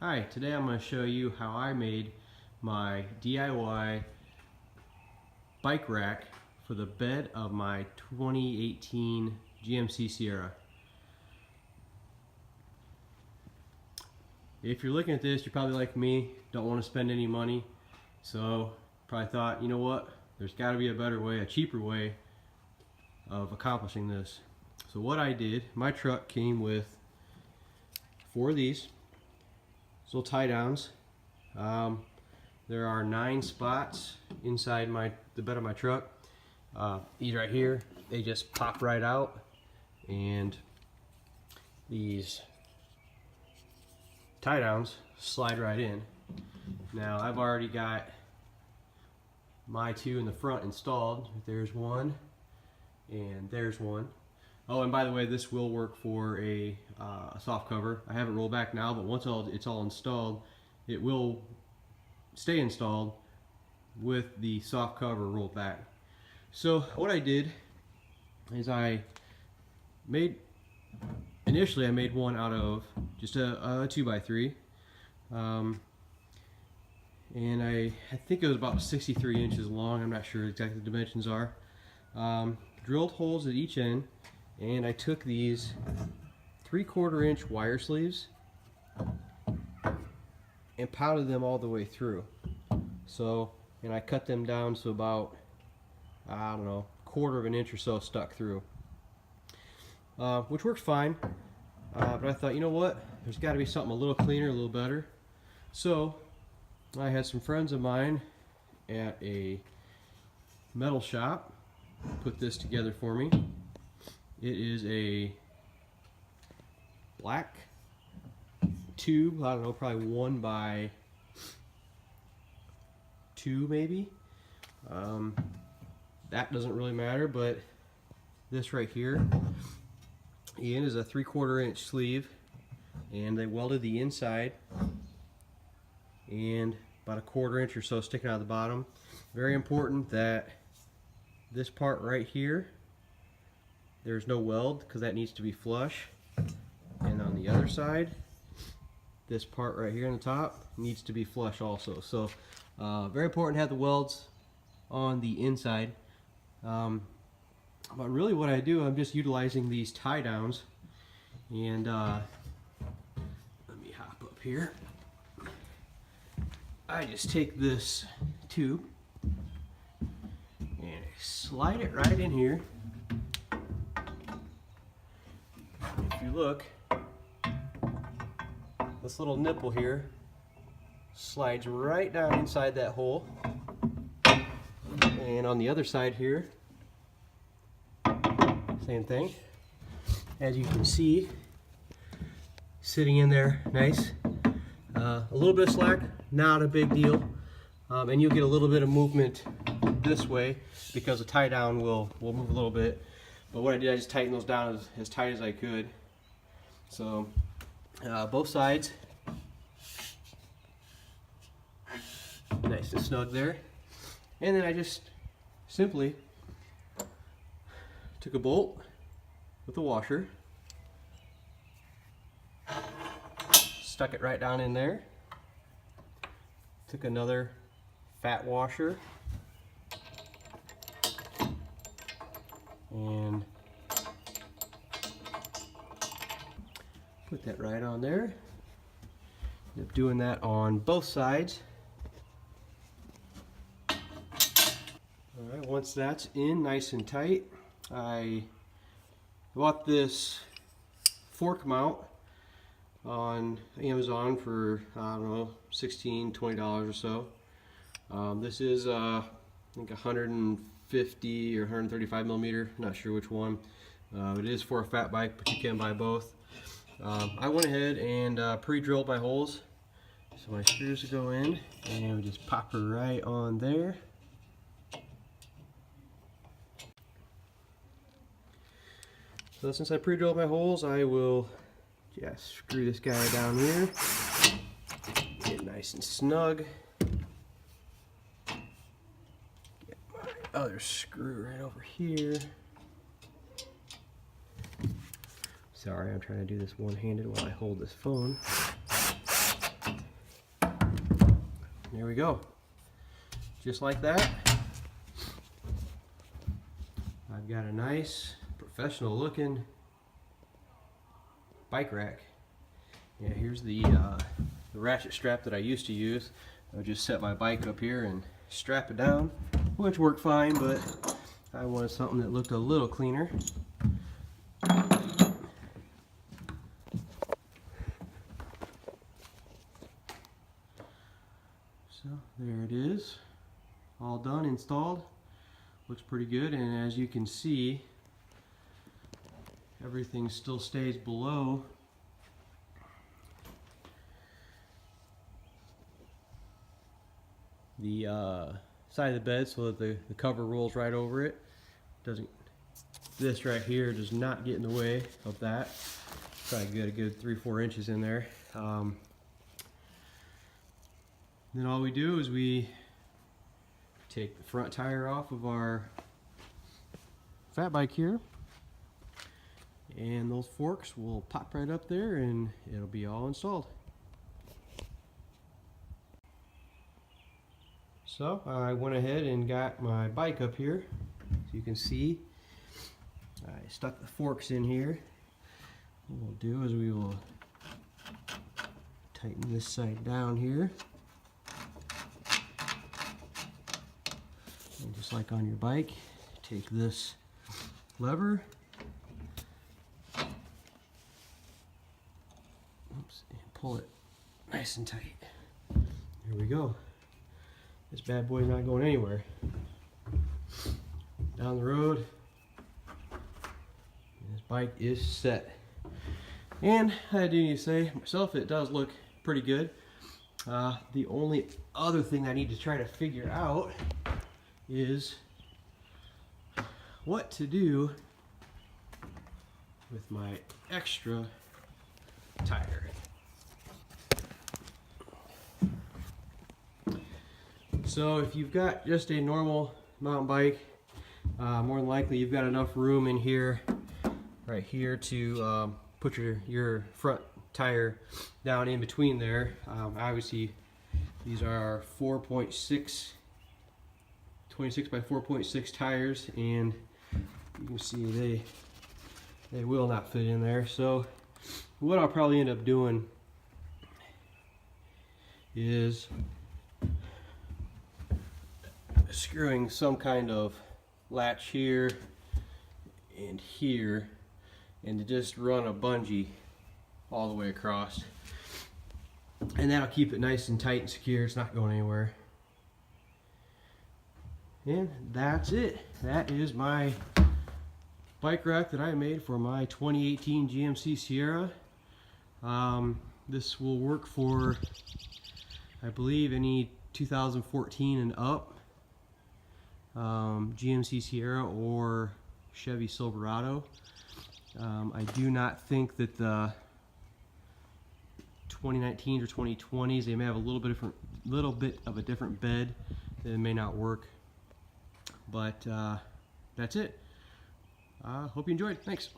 Hi, today I'm going to show you how I made my DIY bike rack for the bed of my 2018 GMC Sierra. If you're looking at this, you're probably like me, don't want to spend any money, so probably thought, you know what, there's got to be a better way, a cheaper way of accomplishing this. So what I did, my truck came with 4 of these little tie downs. There are 9 spots inside the bed of my truck. These right here, they just pop right out, and these tie downs slide right in. Now I've already got my 2 in the front installed. There's one and there's one. Oh, and by the way, this will work for a soft cover. I have it rolled back now, but once it's all installed, it will stay installed with the soft cover rolled back. So what I did is initially I made one out of just a 2x3, and I think it was about 63 inches long. I'm not sure exactly the dimensions are. Drilled holes at each end, and I took these 3/4 inch wire sleeves and pounded them all the way through. So, and I cut them down so about, I don't know, 1/4 inch or so stuck through, which works fine. But I thought, you know what, there's got to be something a little cleaner, a little better. So I had some friends of mine at a metal shop put this together for me. It is a black tube, I don't know, probably 1x2 maybe. That doesn't really matter, but this right here, the end is a 3/4 inch sleeve, and they welded the inside and about 1/4 inch or so sticking out of the bottom. Very important that this part right here, there's no weld, because that needs to be flush. And on the other side, this part right here on the top needs to be flush also. So very important to have the welds on the inside. But really what I do, I'm just utilizing these tie downs. And let me hop up here. I just take this tube and I slide it right in here. If you look, this little nipple here slides right down inside that hole, and on the other side here, same thing. As you can see, sitting in there nice. A little bit of slack, not a big deal, and you'll get a little bit of movement this way because the tie down will move a little bit. But what I did, I just tightened those down as tight as I could. So both sides, nice and snug there. And then I just simply took a bolt with a washer, stuck it right down in there, took another fat washer and put that right on there. End up doing that on both sides. Alright, once that's in nice and tight, I bought this fork mount on Amazon for, I don't know, $16, $20 or so. This is I think 150 or 135 millimeter, not sure which one. It is for a fat bike, but you can buy both. I went ahead and pre-drilled my holes, so my screws go in and we just pop her right on there. So since I pre-drilled my holes, I will just screw this guy down here, get nice and snug. Get my other screw right over here. Sorry, I'm trying to do this one-handed while I hold this phone. there we go. Just like that. I've got a nice professional looking bike rack. Yeah, here's the ratchet strap that I used to use. I would just set my bike up here and strap it down, which worked fine, but I wanted something that looked a little cleaner. So there it is, all done, installed. Looks pretty good, and as you can see, everything still stays below the side of the bed, so that the cover rolls right over it. This right here does not get in the way of that. Probably get a good 3-4 inches in there. Then all we do is we take the front tire off of our fat bike here, and those forks will pop right up there and it'll be all installed. So I went ahead and got my bike up here. As you can see, I stuck the forks in here. What we'll do is we will tighten this side down here. And just like on your bike, take this lever, and pull it nice and tight. There we go. This bad boy's not going anywhere. Down the road, this bike is set. And I do need to say myself, it does look pretty good. The only other thing I need to try to figure out is what to do with my extra tire. So if you've got just a normal mountain bike, more than likely you've got enough room in here, right here, to put your front tire down in between there. Obviously these are 26 by 4.6 tires, and you can see they will not fit in there. So what I'll probably end up doing is screwing some kind of latch here and here, and to just run a bungee all the way across, and that'll keep it nice and tight and secure. It's not going anywhere. And that's it. That is my bike rack that I made for my 2018 GMC Sierra. This will work for, I believe, any 2014 and up GMC Sierra or Chevy Silverado. I do not think that the 2019s or 2020s, they may have a little bit of a different bed that may not work. But that's it. Hope you enjoyed. Thanks.